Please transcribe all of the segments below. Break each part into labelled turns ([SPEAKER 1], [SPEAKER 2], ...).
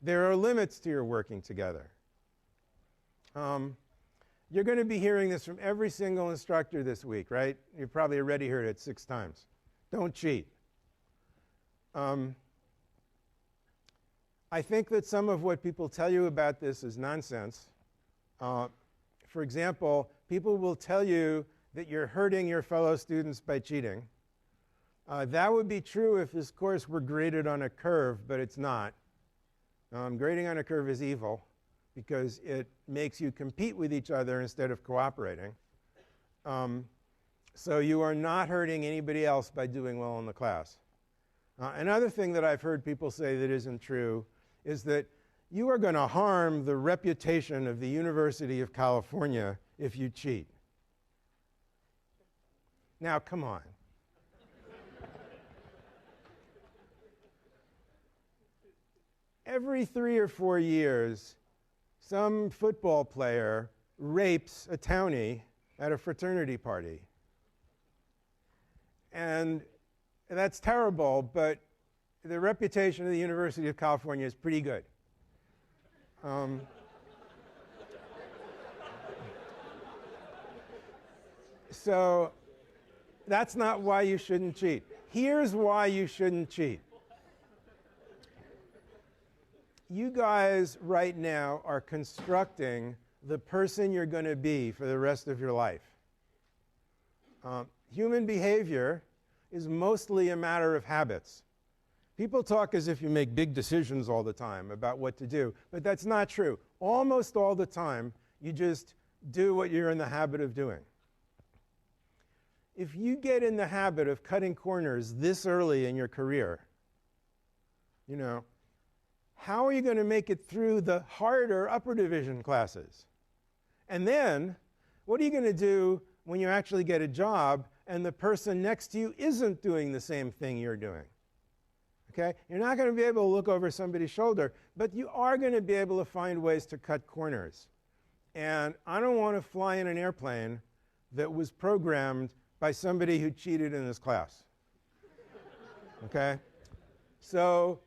[SPEAKER 1] There are limits to your working together. You're going to be hearing this from every single instructor this week, right? You've probably already heard it 6 times. Don't cheat. I think that some of what people tell you about this is nonsense. For example, people will tell you that you're hurting your fellow students by cheating. That would be true if this course were graded on a curve, but it's not. Grading on a curve is evil because it makes you compete with each other instead of cooperating. So you are not hurting anybody else by doing well in the class. Another thing that I've heard people say that isn't true is that you are going to harm the reputation of the University of California if you cheat. Now, come on. Every 3 or 4 years, some football player rapes a townie at a fraternity party. And that's terrible, but the reputation of the University of California is pretty good. So that's not why you shouldn't cheat. Here's why you shouldn't cheat. You guys right now are constructing the person you're going to be for the rest of your life. Human behavior is mostly a matter of habits. People talk as if you make big decisions all the time about what to do, but that's not true. Almost all the time, you just do what you're in the habit of doing. If you get in the habit of cutting corners this early in your career, you know, how are you going to make it through the harder upper division classes? And then, what are you going to do when you actually get a job and the person next to you isn't doing the same thing you're doing? Okay? You're not going to be able to look over somebody's shoulder, but you are going to be able to find ways to cut corners. And I don't want to fly in an airplane that was programmed by somebody who cheated in this class. Okay? So,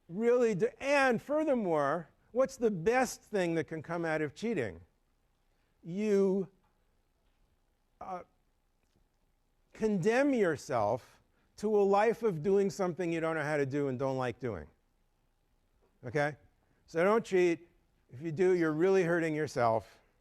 [SPEAKER 1] really, and furthermore, what's the best thing that can come out of cheating? You condemn yourself to a life of doing something you don't know how to do and don't like doing. Okay? So don't cheat. If you do, you're really hurting yourself.